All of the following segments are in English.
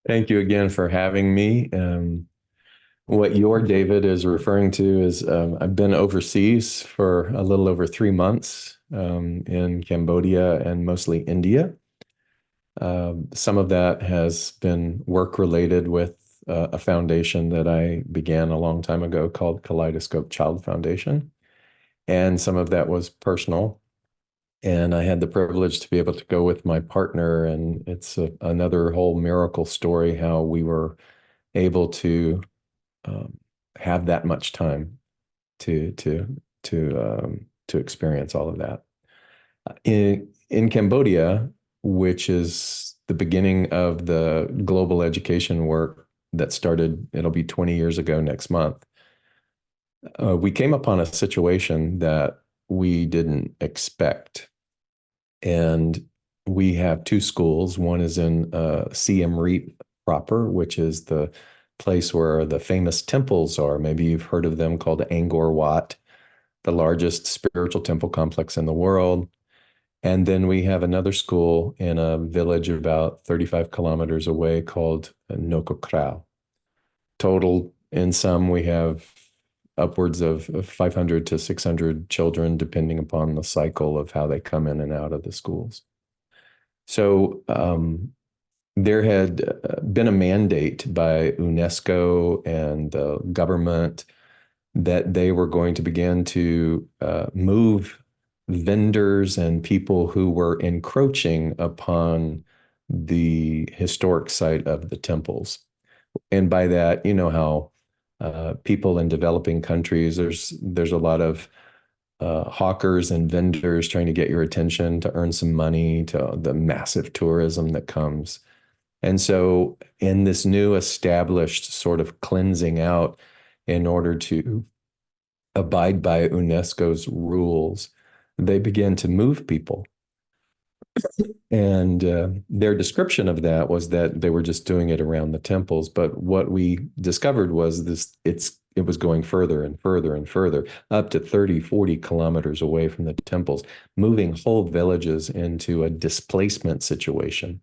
Thank you again for having me. What your David is referring to is I've been overseas for a little over 3 months in Cambodia and mostly India. Some of that has been work related with a foundation that I began a long time ago called Kaleidoscope Child Foundation. And some of that was personal. And I had the privilege to be able to go with my partner. And it's another whole miracle story how we were able to um, have that much time to experience all of that. In Cambodia, which is the beginning of the global education work that started, it'll be 20 years ago next month. We came upon a situation that we didn't expect. And we have two schools. One is in Siem Reap proper, which is the place where the famous temples are. Maybe you've heard of them, called Angkor Wat, the largest spiritual temple complex in the world. And then we have another school in a village about 35 kilometers away called Noko Krau. Total, in some, we have upwards of 500 to 600 children, depending upon the cycle of how they come in and out of the schools. So there had been a mandate by UNESCO and the government that they were going to begin to move vendors and people who were encroaching upon the historic site of the temples. And by that, you know how people in developing countries, there's a lot of hawkers and vendors trying to get your attention to earn some money, to the massive tourism that comes. And so, in this new established sort of cleansing out in order to abide by UNESCO's rules, they began to move people. And their description of that was that they were just doing it around the temples. But what we discovered was it was going further and further and further, up to 30, 40 kilometers away from the temples, moving whole villages into a displacement situation.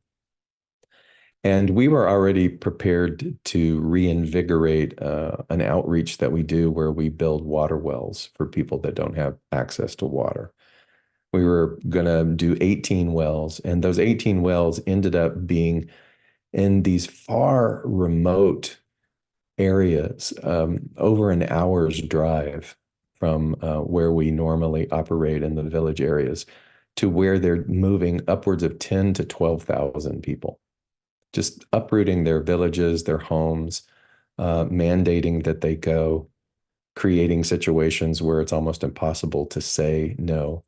And we were already prepared to reinvigorate an outreach that we do where we build water wells for people that don't have access to water. We were going to do 18 wells, and those 18 wells ended up being in these far remote areas, over an hour's drive from where we normally operate in the village areas, to where they're moving upwards of 10 to 12,000 people, just uprooting their villages, their homes, mandating that they go, creating situations where it's almost impossible to say no.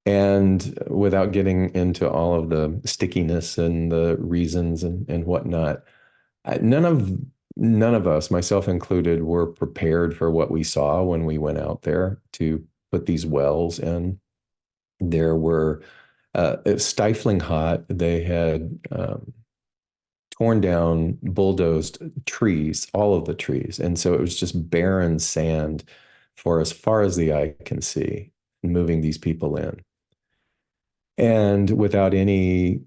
And without getting into all of the stickiness and the reasons and whatnot, none of us, myself included, were prepared for what we saw when we went out there to put these wells in. There were it's stifling hot. They had torn down, bulldozed trees, all of the trees, and so it was just barren sand for as far as the eye can see, moving these people in. And without any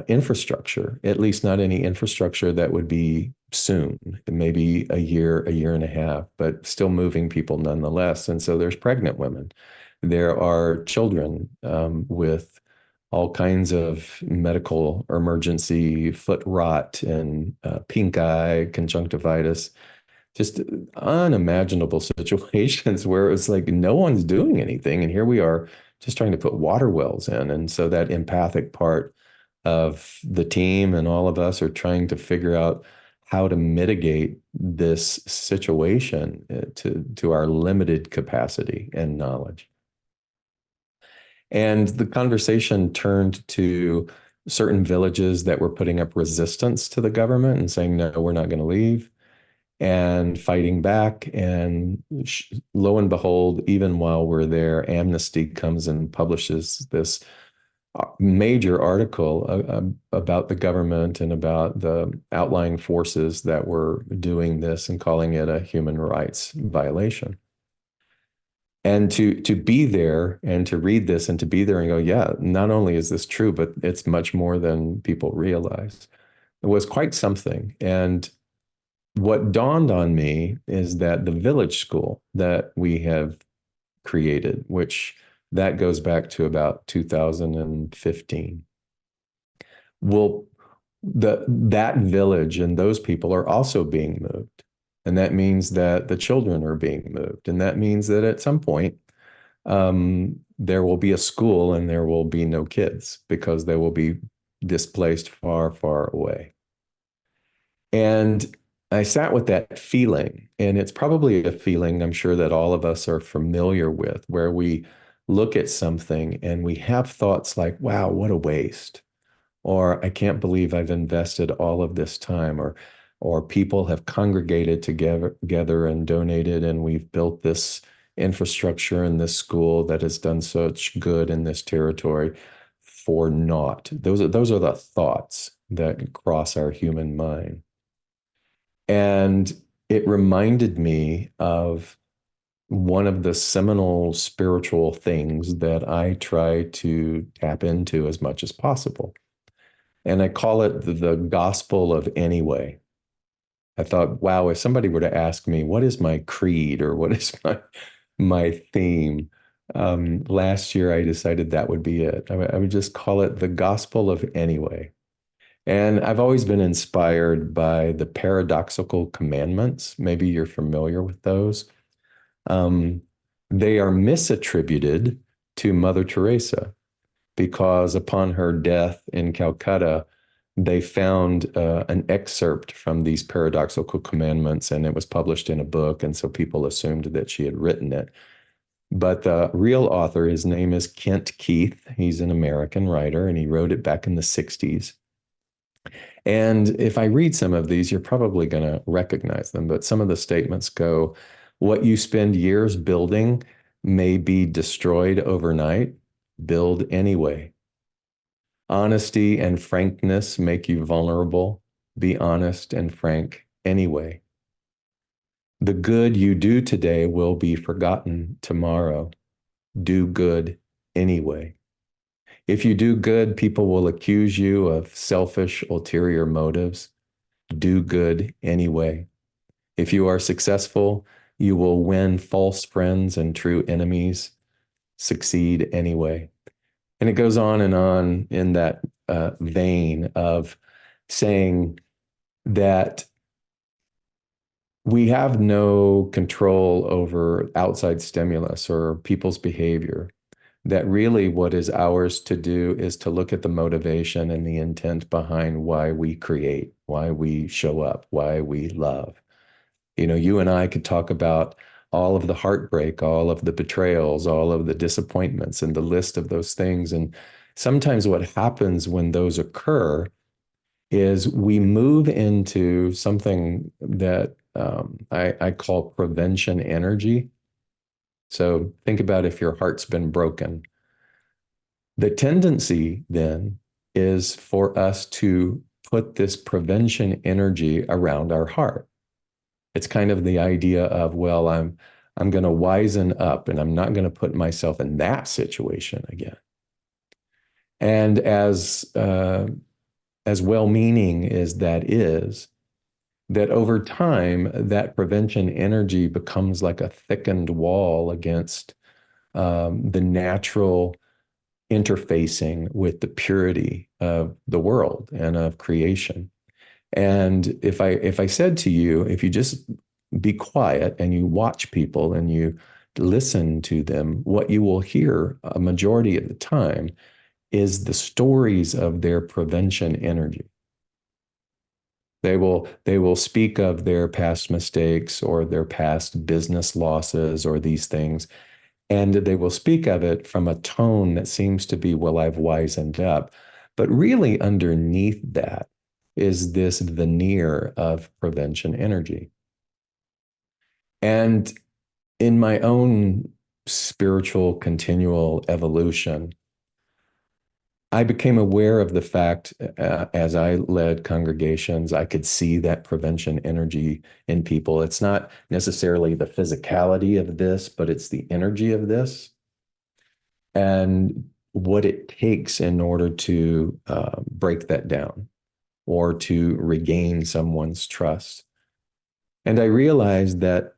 infrastructure, at least not any infrastructure that would be soon, maybe a year and a half, but still moving people nonetheless. And so there's pregnant women. There are children with all kinds of medical emergency, foot rot and pink eye, conjunctivitis, just unimaginable situations where it's like no one's doing anything. And here we are just trying to put water wells in. And so that empathic part of the team and all of us are trying to figure out how to mitigate this situation to our limited capacity and knowledge. And the conversation turned to certain villages that were putting up resistance to the government and saying, no, we're not going to leave, and fighting back. And lo and behold, even while we're there, Amnesty comes and publishes this major article about the government and about the outlying forces that were doing this and calling it a human rights violation. And to be there and to read this and to be there and go, yeah, not only is this true, but it's much more than people realize. was quite something. And what dawned on me is that the village school that we have created, which that goes back to about 2015, will that village and those people are also being moved. And that means that the children are being moved. And that means that at some point, there will be a school and there will be no kids because they will be displaced far, far away. And I sat with that feeling, and it's probably a feeling I'm sure that all of us are familiar with, where we look at something and we have thoughts like, wow, what a waste. Or I can't believe I've invested all of this time, or people have congregated together and donated, and we've built this infrastructure in this school that has done such good in this territory for naught. Those are the thoughts that cross our human mind. And it reminded me of one of the seminal spiritual things that I try to tap into as much as possible. And I call it the gospel of anyway. I thought, wow, if somebody were to ask me, what is my creed or what is my theme? Last year, I decided that would be it. I would just call it the gospel of anyway. And I've always been inspired by the paradoxical commandments. Maybe you're familiar with those. Um, they are misattributed to Mother Teresa because upon her death in Calcutta, they found an excerpt from these paradoxical commandments, and it was published in a book. And so people assumed that she had written it. But the real author, his name is Kent Keith. He's an American writer, and he wrote it back in the 60s. And if I read some of these, you're probably going to recognize them. But some of the statements go, what you spend years building may be destroyed overnight. Build anyway. Honesty and frankness make you vulnerable. Be honest and frank anyway. The good you do today will be forgotten tomorrow. Do good anyway. If you do good, people will accuse you of selfish, ulterior motives. Do good anyway. If you are successful, you will win false friends and true enemies. Succeed anyway. And it goes on in that vein of saying that we have no control over outside stimulus or people's behavior. That really what is ours to do is to look at the motivation and the intent behind why we create, why we show up, why we love. You know, you and I could talk about all of the heartbreak, all of the betrayals, all of the disappointments, and the list of those things. And sometimes what happens when those occur is we move into something that I call prevention energy. So think about if your heart's been broken. The tendency then is for us to put this prevention energy around our heart. It's kind of the idea of, well, I'm going to wisen up and I'm not going to put myself in that situation again. And as well-meaning as that is, that over time, that prevention energy becomes like a thickened wall against the natural interfacing with the purity of the world and of creation. And if I said to you, if you just be quiet and you watch people and you listen to them, what you will hear a majority of the time is the stories of their prevention energy. They will speak of their past mistakes or their past business losses or these things, and they will speak of it from a tone that seems to be, well, I've wisened up. But really underneath that is this veneer of prevention energy. And in my own spiritual continual evolution, I became aware of the fact as I led congregations, I could see that prevention energy in people. It's not necessarily the physicality of this, but it's the energy of this and what it takes in order to break that down. or to regain someone's trust. And I realized that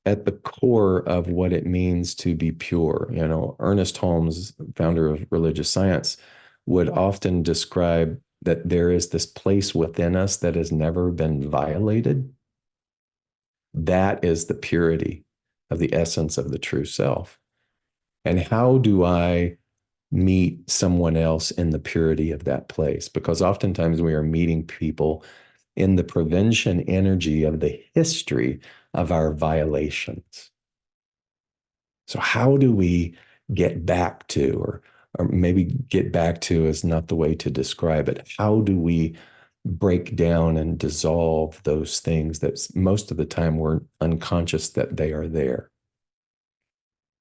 at the core of what it means to be pure, Ernest Holmes, founder of religious science, would often describe that there is this place within us that has never been violated. That is the purity of the essence of the true self. And how do I meet someone else in the purity of that place? Because oftentimes we are meeting people in the prevention energy of the history of our violations. So, how do we get back to, or maybe get back to is not the way to describe it. How do we break down and dissolve those things that most of the time we're unconscious that they are there?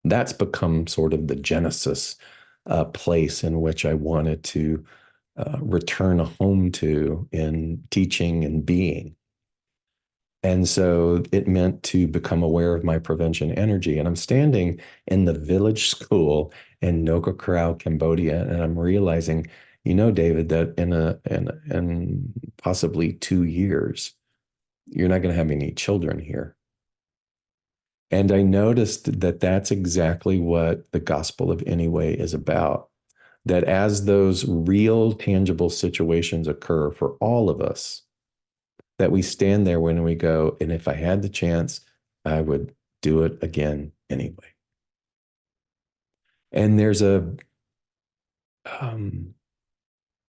That's become sort of the genesis place in which I wanted to return home to in teaching and being. And so it meant to become aware of my prevention energy. And I'm standing in the village school in Noka Krau, Cambodia, and I'm realizing, David, that in possibly 2 years, you're not going to have any children here. And I noticed that that's exactly what the gospel of Anyway is about. That as those real, tangible situations occur for all of us, that we stand there when we go, and if I had the chance, I would do it again anyway. And um,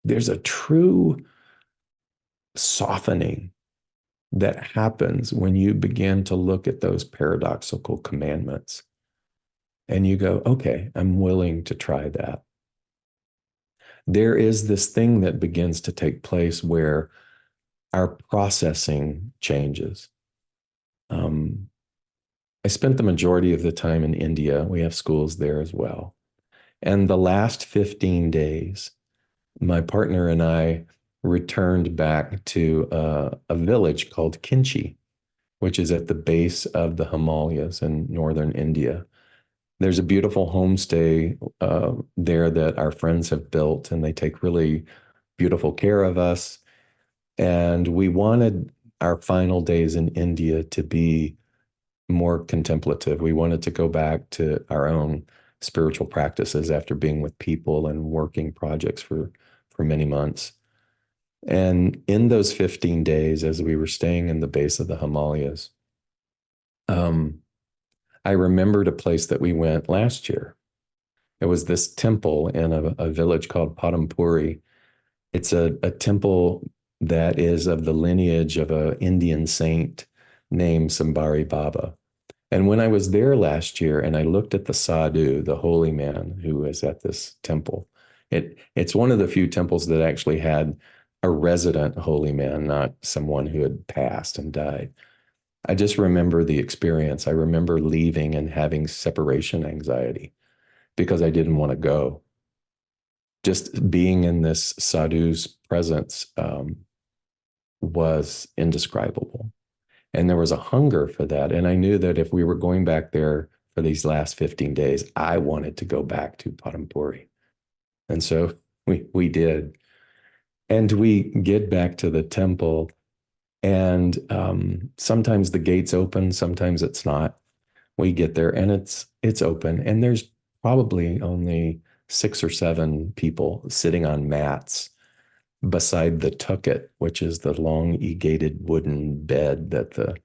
there's a true softening that happens when you begin to look at those paradoxical commandments and you go, okay, I'm willing to try that. There is this thing that begins to take place where our processing changes. Um, I spent the majority of the time in India. We have schools there as well. And the last 15 days, my partner and I returned back to a village called Kinchi, which is at the base of the Himalayas in northern India. There's a beautiful homestay there that our friends have built, and they take really beautiful care of us. And we wanted our final days in India to be more contemplative. We wanted to go back to our own spiritual practices after being with people and working projects for many months. And in those 15 days, as we were staying in the base of the Himalayas, um, I remembered a place that we went last year. It was this temple in a village called Padampuri. It's a temple that is of the lineage of an Indian saint named Sambari Baba. And when I was there last year and I looked at the sadhu, the holy man who is at this temple, it's one of the few temples that actually had a resident holy man, not someone who had passed and died. I just remember the experience. I remember leaving and having separation anxiety because I didn't want to go. Just being in this sadhu's presence was indescribable. And there was a hunger for that. And I knew that if we were going back there for these last 15 days, I wanted to go back to Padampuri. And so we did. And we get back to the temple, and sometimes the gates open, sometimes it's not. We get there and it's open, and there's probably only 6 or 7 people sitting on mats beside the tucket, which is the long egated wooden bed that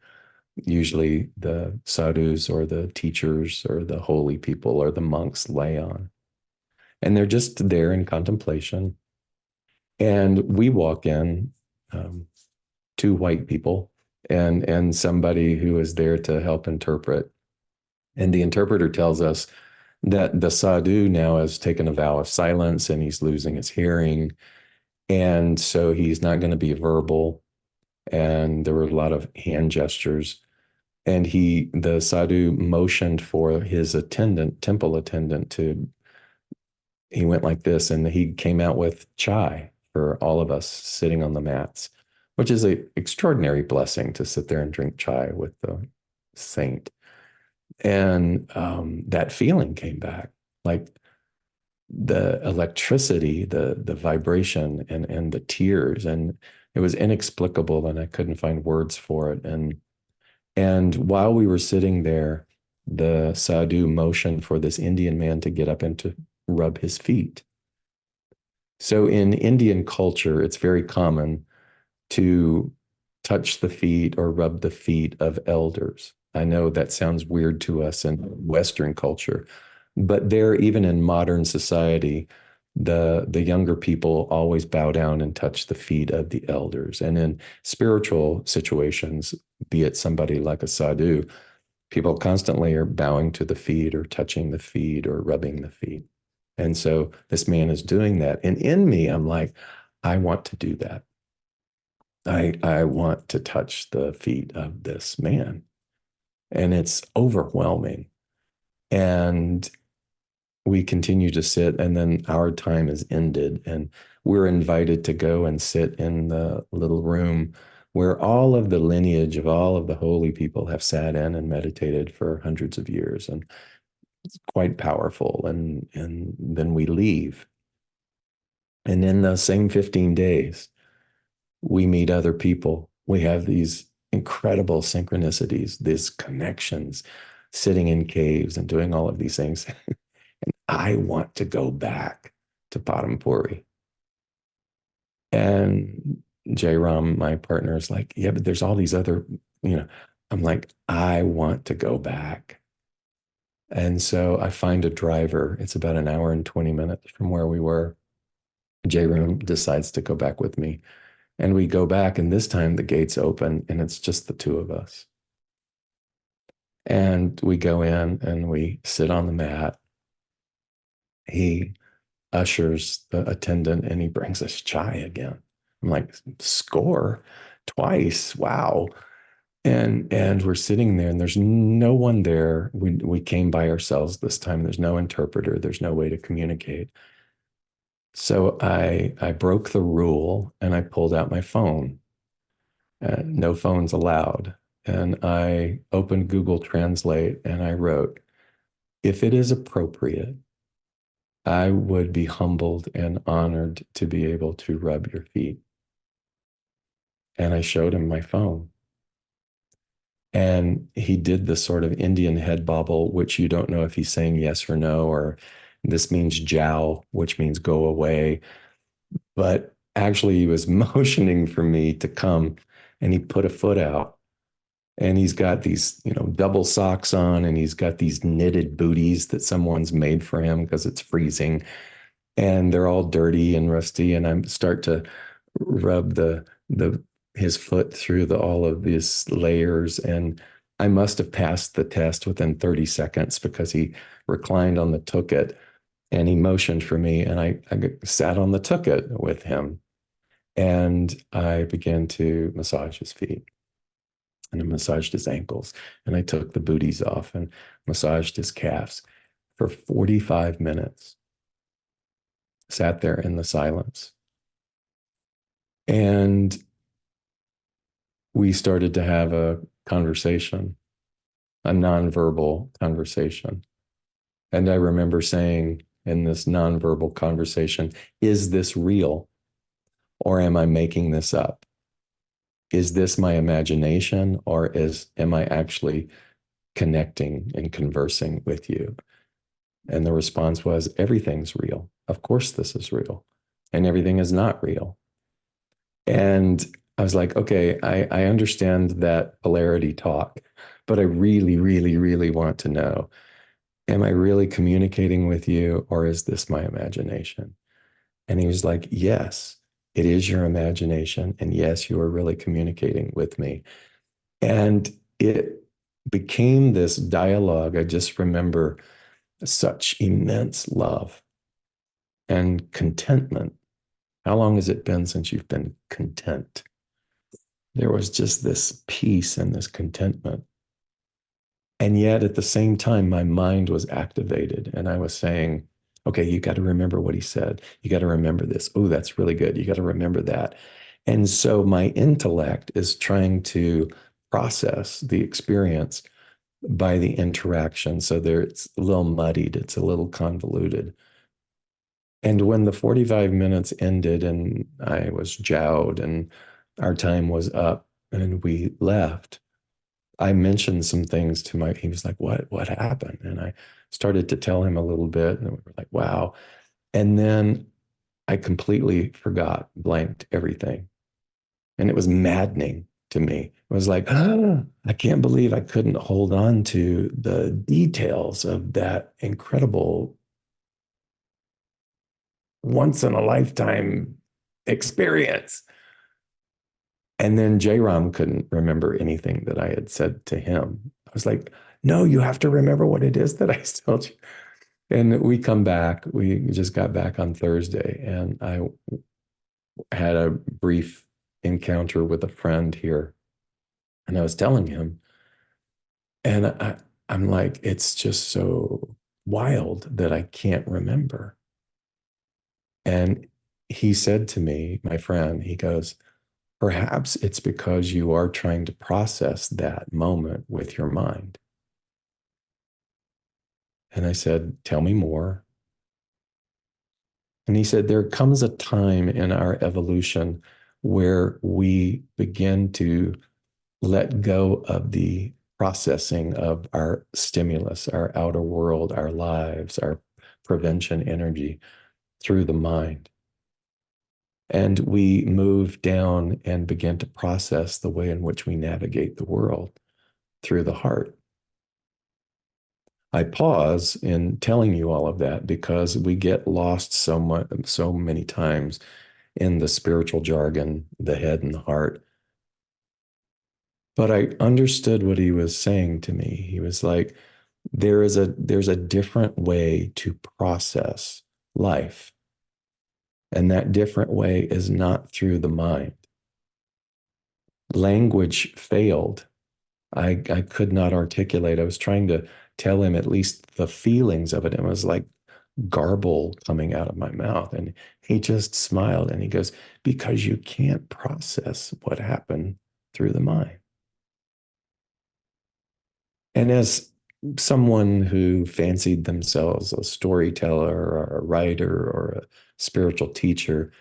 usually the sadhus or the teachers or the holy people or the monks lay on. And they're just there in contemplation. And we walk in, 2 white people and somebody who is there to help interpret. And the interpreter tells us that the sadhu now has taken a vow of silence and he's losing his hearing. And so he's not going to be verbal. And there were a lot of hand gestures. And the sadhu motioned for his temple attendant he went like this, and he came out with chai for all of us sitting on the mats, which is an extraordinary blessing to sit there and drink chai with the saint. And that feeling came back. Like the electricity, the vibration and the tears, and it was inexplicable, and I couldn't find words for it. And while we were sitting there, the sadhu motioned for this Indian man to get up and to rub his feet. So in Indian culture, it's very common to touch the feet or rub the feet of elders. I know that sounds weird to us in Western culture, but there, even in modern society, the younger people always bow down and touch the feet of the elders. And in spiritual situations, be it somebody like a sadhu, people constantly are bowing to the feet or touching the feet or rubbing the feet. And so this man is doing that. And in me, I'm like, I want to do that. I want to touch the feet of this man. And it's overwhelming. And we continue to sit, and then our time is ended. And we're invited to go and sit in the little room where all of the lineage of all of the holy people have sat in and meditated for hundreds of years. And it's quite powerful. And then we leave. And in the same 15 days, we meet other people. We have these incredible synchronicities, these connections, sitting in caves and doing all of these things. I want to go back to Padampuri. And Jairam, my partner, is like, yeah, but there's all these other, you know, I'm like, I want to go back. And so I find a driver. It's about an hour and 20 minutes from where we were. Jairam decides to go back with me. And we go back, and this time the gates open, and it's just the two of us. And we go in and we sit on the mat. He ushers the attendant and he brings us chai again. I'm like, score twice. Wow. And we're sitting there and there's no one there. We came by ourselves this time. There's no interpreter. There's no way to communicate. So I broke the rule and I pulled out my phone. No phones allowed. And I opened Google Translate and I wrote, if it is appropriate, I would be humbled and honored to be able to rub your feet. And I showed him my phone. And he did this sort of Indian head bobble, which you don't know if he's saying yes or no, or this means jow, which means go away. But actually, he was motioning for me to come, and he put a foot out. And he's got these, double socks on, and he's got these knitted booties that someone's made for him because it's freezing. And they're all dirty and rusty. And I start to rub the his foot through all of these layers. And I must have passed the test within 30 seconds because he reclined on the tucket and he motioned for me. And I sat on the tucket with him. And I began to massage his feet. And I massaged his ankles. And I took the booties off and massaged his calves for 45 minutes. Sat there in the silence. And we started to have a conversation, a nonverbal conversation. And I remember saying in this nonverbal conversation, is this real? Or am I making this up? Is this my imagination, or am I actually connecting and conversing with you? And the response was, everything's real. Of course, this is real. And everything is not real. And I was like, okay, I understand that polarity talk, but I really, really, really want to know, am I really communicating with you, or is this my imagination? And he was like, yes, it is your imagination. And yes, you are really communicating with me. And it became this dialogue. I just remember such immense love and contentment. How long has it been since you've been content? There was just this peace and this contentment. And yet at the same time, my mind was activated and I was saying, okay, you got to remember what he said. You got to remember this. Oh, that's really good. You got to remember that. And so my intellect is trying to process the experience by the interaction. So there it's a little muddied, it's a little convoluted. And when the 45 minutes ended and I was jowed and our time was up and we left, I mentioned some things to my, he was like, what happened? And I started to tell him a little bit and we were like, wow. And then I completely forgot, blanked everything. And it was maddening to me. It was like, oh, I can't believe I couldn't hold on to the details of that incredible once in a lifetime experience. And then Jairam couldn't remember anything that I had said to him. I was like, no, you have to remember what it is that I told you. And we come back. We just got back on Thursday, and I had a brief encounter with a friend here. And I was telling him, and I'm like, it's just so wild that I can't remember. And he said to me, my friend, he goes, perhaps it's because you are trying to process that moment with your mind. And I said, tell me more. And he said, there comes a time in our evolution where we begin to let go of the processing of our stimulus, our outer world, our lives, our prevention energy through the mind. And we move down and begin to process the way in which we navigate the world through the heart. I pause in telling you all of that because we get lost so much, so many times in the spiritual jargon, the head and the heart. But I understood what he was saying to me. He was like, there's a different way to process life. And that different way is not through the mind. Language failed. I could not articulate. I was trying to tell him at least the feelings of it. It was like garble coming out of my mouth. And he just smiled and he goes, because you can't process what happened through the mind. And as someone who fancied themselves a storyteller or a writer or a spiritual teacher,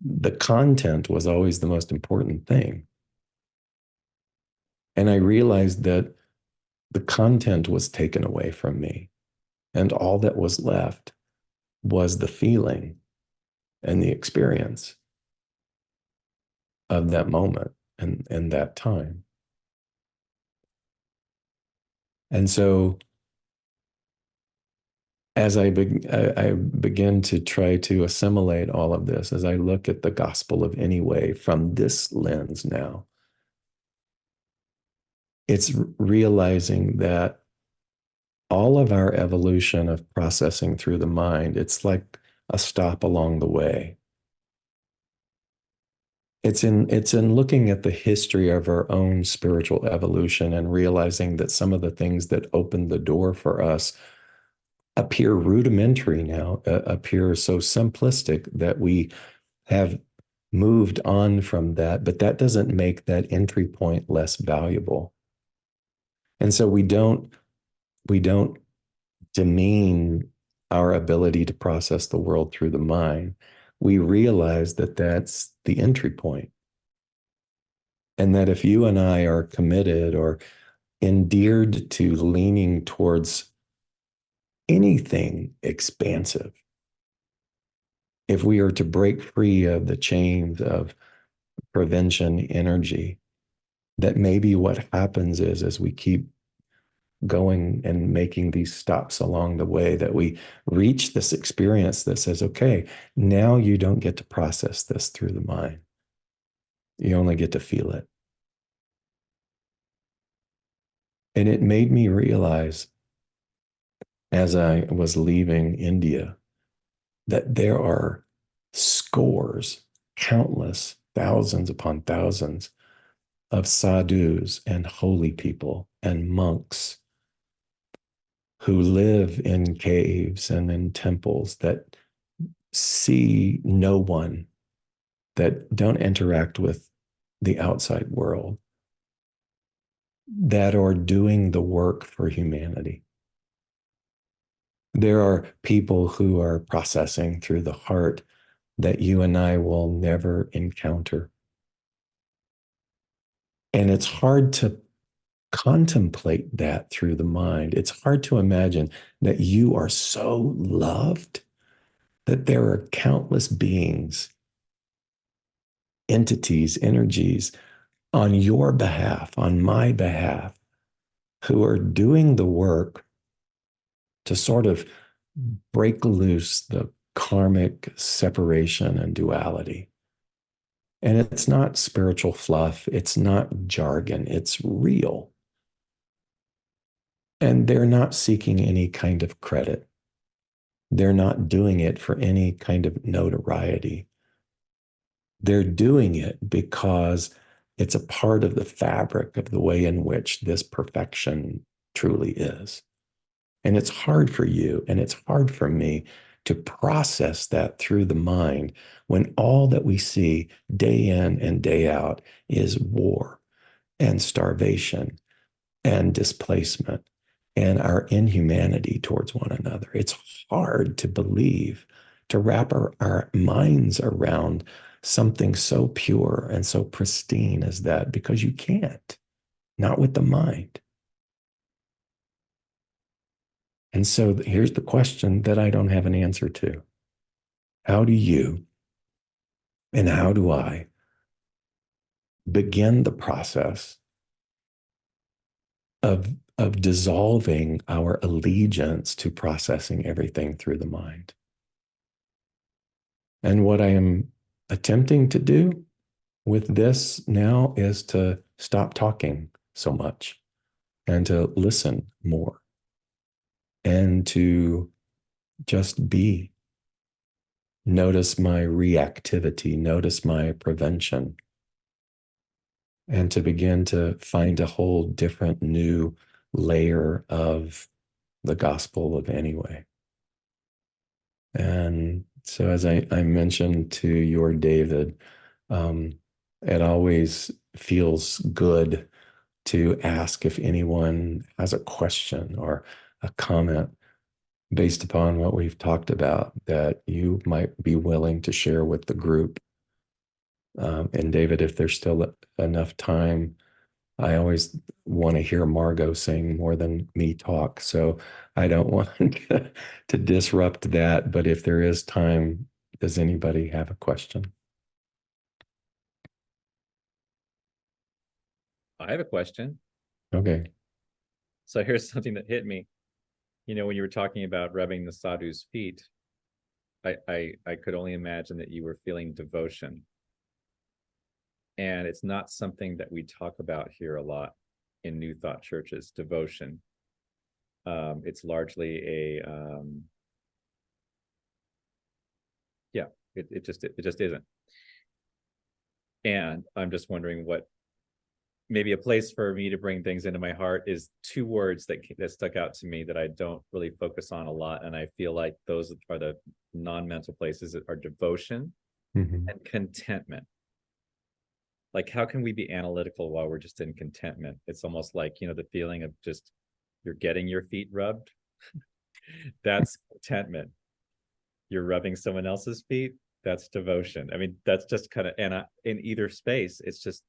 the content was always the most important thing. And I realized that the content was taken away from me. And all that was left was the feeling and the experience of that moment and that time. And so as I begin to try to assimilate all of this, as I look at the gospel of any way from this lens now, it's realizing that all of our evolution of processing through the mind, it's like a stop along the way. It's in looking at the history of our own spiritual evolution and realizing that some of the things that opened the door for us appear rudimentary now, appear so simplistic that we have moved on from that, but that doesn't make that entry point less valuable. And so we don't demean our ability to process the world through the mind. We realize that that's the entry point. And that if you and I are committed or endeared to leaning towards anything expansive, if we are to break free of the chains of prevention energy, that maybe what happens is as we keep going and making these stops along the way, that we reach this experience that says, okay, now you don't get to process this through the mind. You only get to feel it. And it made me realize as I was leaving India that there are scores, countless, thousands upon thousands of sadhus and holy people and monks who live in caves and in temples that see no one, that don't interact with the outside world, that are doing the work for humanity. There are people who are processing through the heart that you and I will never encounter. And it's hard to contemplate that through the mind. It's hard to imagine that you are so loved that there are countless beings, entities, energies on your behalf, on my behalf, who are doing the work to sort of break loose the karmic separation and duality. And it's not spiritual fluff, it's not jargon, it's real. And they're not seeking any kind of credit. They're not doing it for any kind of notoriety. They're doing it because it's a part of the fabric of the way in which this perfection truly is. And it's hard for you and it's hard for me to process that through the mind when all that we see day in and day out is war and starvation and displacement and our inhumanity towards one another. It's hard to believe, to wrap our minds around something so pure and so pristine as that, because you can't, not with the mind. And so here's the question that I don't have an answer to. How do you and how do I begin the process of dissolving our allegiance to processing everything through the mind? And what I am attempting to do with this now is to stop talking so much and to listen more and to just be. Notice my reactivity, notice my prevention, and to begin to find a whole different new layer of the gospel of anyway. And so, as I mentioned to your David, um, it always feels good to ask if anyone has a question or a comment based upon what we've talked about that you might be willing to share with the group. And David, if there's still enough time, I always want to hear Margot sing more than me talk. So I don't want to disrupt that. But if there is time, does anybody have a question? I have a question. Okay. So here's something that hit me. When you were talking about rubbing the sadhu's feet, I could only imagine that you were feeling devotion. And it's not something that we talk about here a lot in New Thought churches, devotion. It's largely yeah, it just isn't. And I'm just wondering what maybe a place for me to bring things into my heart is two words that stuck out to me that I don't really focus on a lot. And I feel like those are the non-mental places that are devotion Mm-hmm. and contentment. Like, how can we be analytical while we're just in contentment? It's almost like, the feeling of just you're getting your feet rubbed. That's contentment. You're rubbing someone else's feet. That's devotion. I mean, that's just kind of, and in either space, it's just,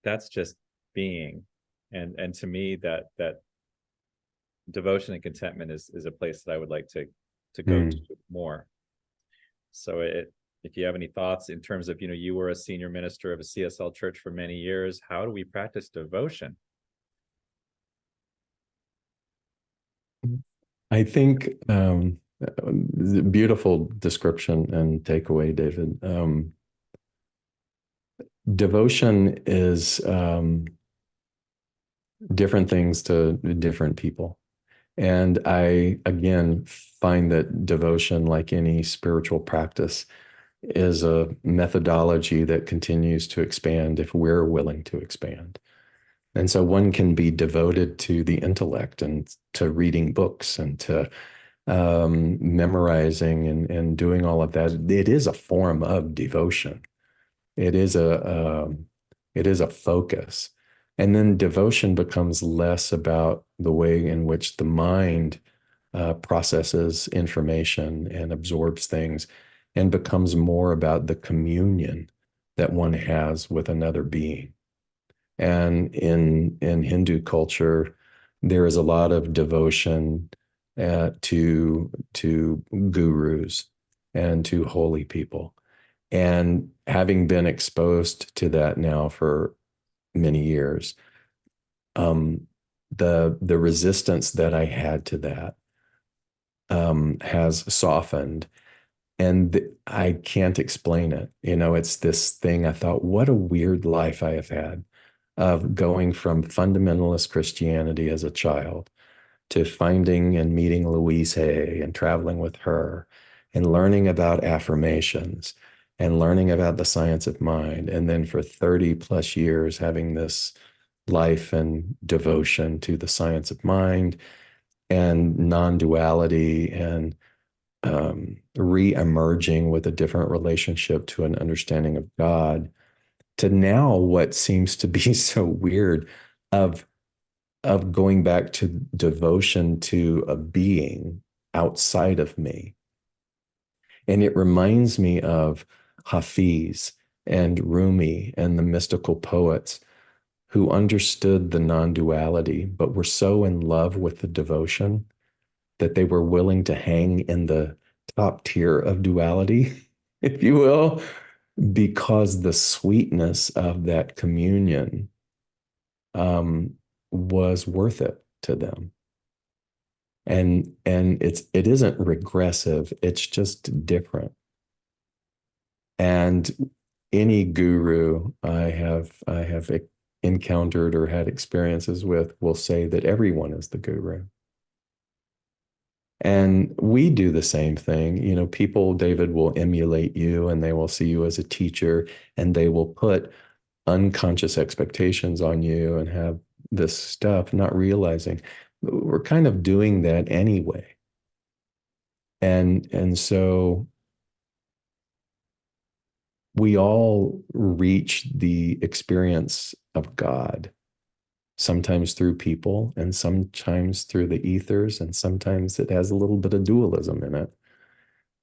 that's just being. And to me, that devotion and contentment is a place that I would like to go to more. So if you have any thoughts in terms of, you were a senior minister of a CSL church for many years, how do we practice devotion? I think beautiful description and takeaway, David. Devotion is different things to different people. And I, again, find that devotion, like any spiritual practice, is a methodology that continues to expand if we're willing to expand. And so one can be devoted to the intellect and to reading books and to memorizing and doing all of that. It is a form of devotion. It is a it is a focus. And then devotion becomes less about the way in which the mind processes information and absorbs things, and becomes more about the communion that one has with another being. And in Hindu culture, there is a lot of devotion to gurus and to holy people. And having been exposed to that now for many years, um, the resistance that I had to that has softened, and I can't explain it. You know, it's this thing. I thought, what a weird life I have had of going from fundamentalist Christianity as a child to finding and meeting Louise Hay and traveling with her and learning about affirmations and learning about the science of mind. And then for 30 plus years, having this life and devotion to the science of mind and non-duality and re-emerging with a different relationship to an understanding of God, to now what seems to be so weird of going back to devotion to a being outside of me. And it reminds me of Hafiz and Rumi and the mystical poets who understood the non-duality, but were so in love with the devotion that they were willing to hang in the top tier of duality, if you will, because the sweetness of that communion um, was worth it to them. And it isn't regressive, it's just different. And any guru I have encountered or had experiences with will say that everyone is the guru. And we do the same thing. You know, people, David, will emulate you and they will see you as a teacher and they will put unconscious expectations on you and have this stuff, not realizing we're kind of doing that anyway. And so we all reach the experience of God, sometimes through people and sometimes through the ethers, and sometimes it has a little bit of dualism in it.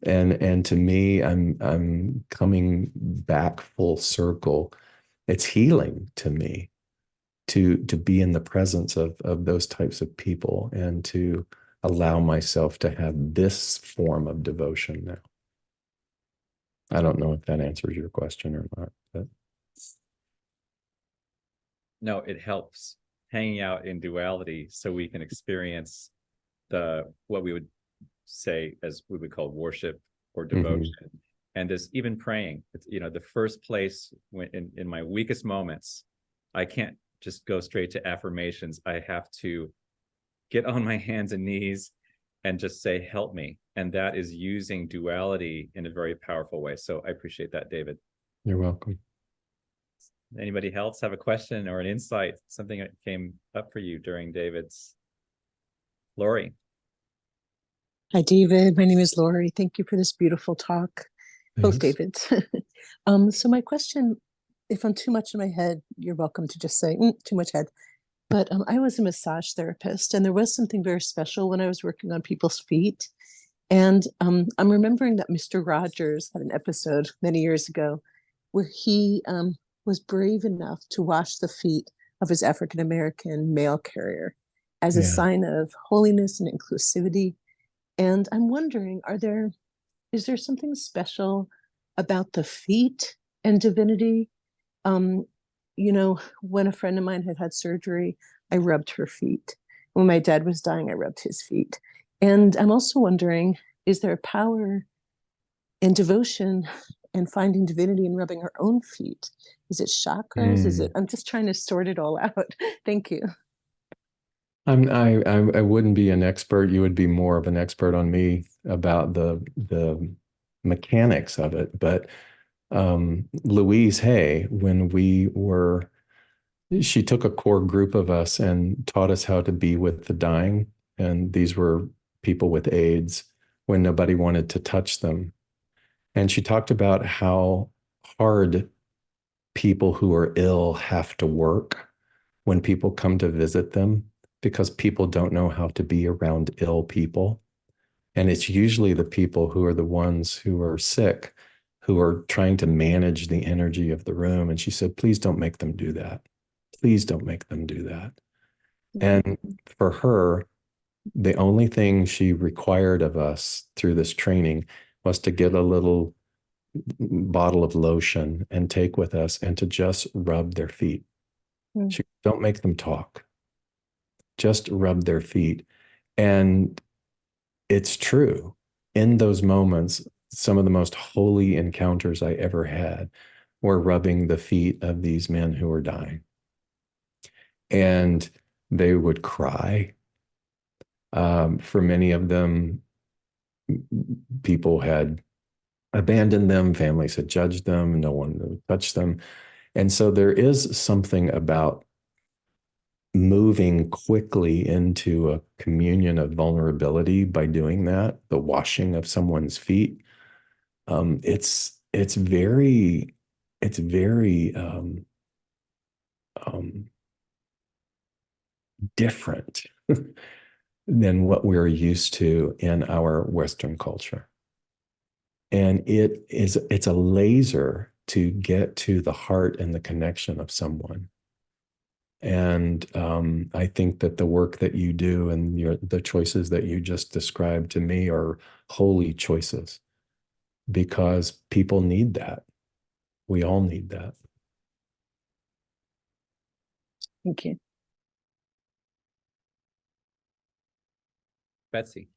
And to me, I'm coming back full circle. It's healing to me to be in the presence of those types of people and to allow myself to have this form of devotion now. I don't know if that answers your question or not, but No, it helps hanging out in duality so we can experience the what we would say as we would call worship or mhm. devotion. And this even praying, it's, the first place when in my weakest moments, I can't just go straight to affirmations. I have to get on my hands and knees and just say, help me. And that is using duality in a very powerful way. So I appreciate that, David. You're welcome. Anybody else have a question or an insight, something that came up for you during David's? Lori. Hi, David. My name is Lori. Thank you for this beautiful talk. Both Thanks. Davids. So my question, if I'm too much in my head, you're welcome to just say too much head. But I was a massage therapist, and there was something very special when I was working on people's feet. And I'm remembering that Mr. Rogers had an episode many years ago where he was brave enough to wash the feet of his African American mail carrier as a Yeah. sign of holiness and inclusivity. And I'm wondering, is there something special about the feet and divinity? Um, when a friend of mine had had surgery, I rubbed her feet. When my dad was dying, I rubbed his feet. And I'm also wondering, is there a power and devotion and finding divinity and rubbing our own feet? Is it chakras? Mm. I'm just trying to sort it all out. Thank you. I wouldn't be an expert. You would be more of an expert on me about the mechanics of it. But Louise Hay, when she took a core group of us and taught us how to be with the dying. And these were people with AIDS when nobody wanted to touch them. And she talked about how hard people who are ill have to work when people come to visit them because people don't know how to be around ill people. And it's usually the people who are the ones who are sick, who are trying to manage the energy of the room. And she said, please don't make them do that. Please don't make them do that. And for her, the only thing she required of us through this training was to get a little bottle of lotion and take with us and to just rub their feet. Mm. Don't make them talk. Just rub their feet. And it's true. In those moments, some of the most holy encounters I ever had were rubbing the feet of these men who were dying. And they would cry. For many of them, people had abandoned them, families had judged them, no one would touch them. And so there is something about moving quickly into a communion of vulnerability by doing that, the washing of someone's feet. It's very um, different than what we're used to in our Western culture. And it's a laser to get to the heart and the connection of someone. And I think that the work that you do and the choices that you just described to me are holy choices because people need that. We all need that. Thank you. Betsy.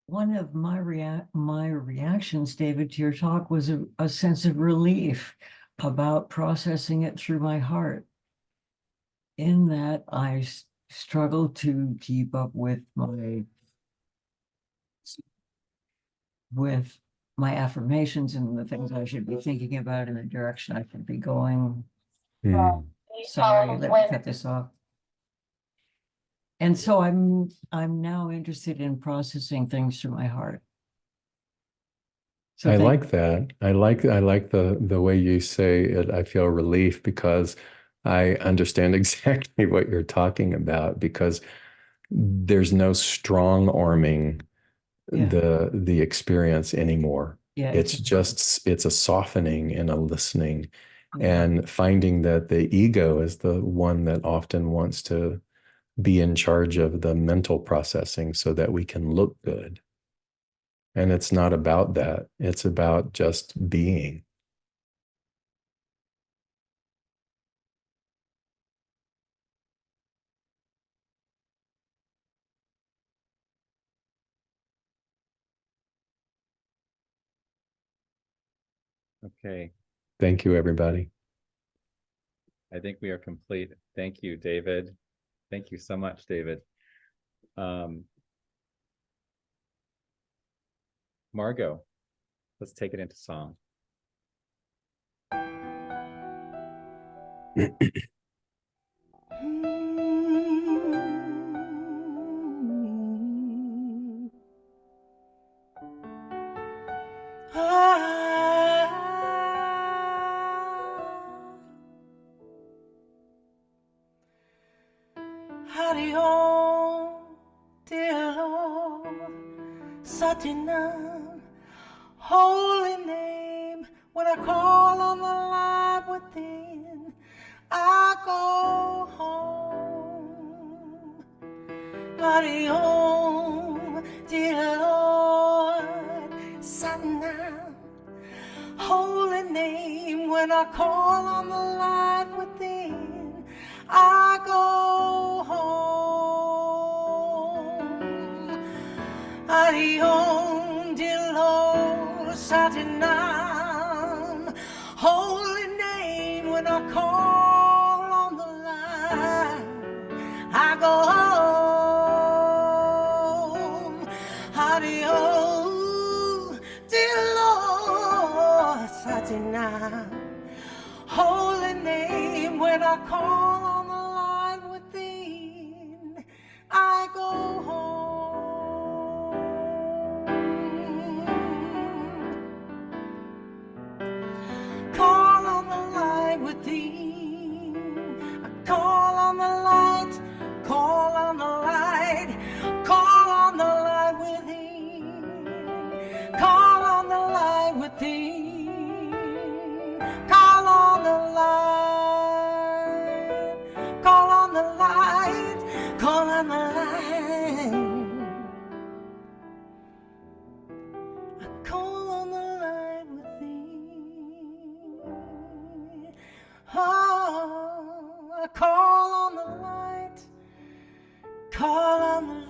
One of my reactions, David, to your talk was a sense of relief about processing it through my heart. In that I struggle to keep up with my affirmations and the things I should be thinking about and the direction I should be going. Sorry, let me cut this off. And so I'm now interested in processing things through my heart. So I like that. I like the way you say it. I feel relief because I understand exactly what you're talking about because there's no strong arming the experience anymore. Yeah, It's a softening and a listening and finding that the ego is the one that often wants to be in charge of the mental processing so that we can look good. And it's not about that. It's about just being. Okay. Thank you, everybody. I think we are complete. Thank you, David. Thank you so much, David. Margot, let's take it into song. Hari Om, dear Lord, Satinam, holy name. When I call on the light within, I go home. Hari Om, dear Lord, Satinam, holy name. When I call on the light within, I go home. Hari Om, dear Lord, Satinam, holy name. When I call on the line, I go home. Hari Om, dear Lord, Satinam, holy name. When I call on the line within, I go home. Call on the line within, I call on the light, call on the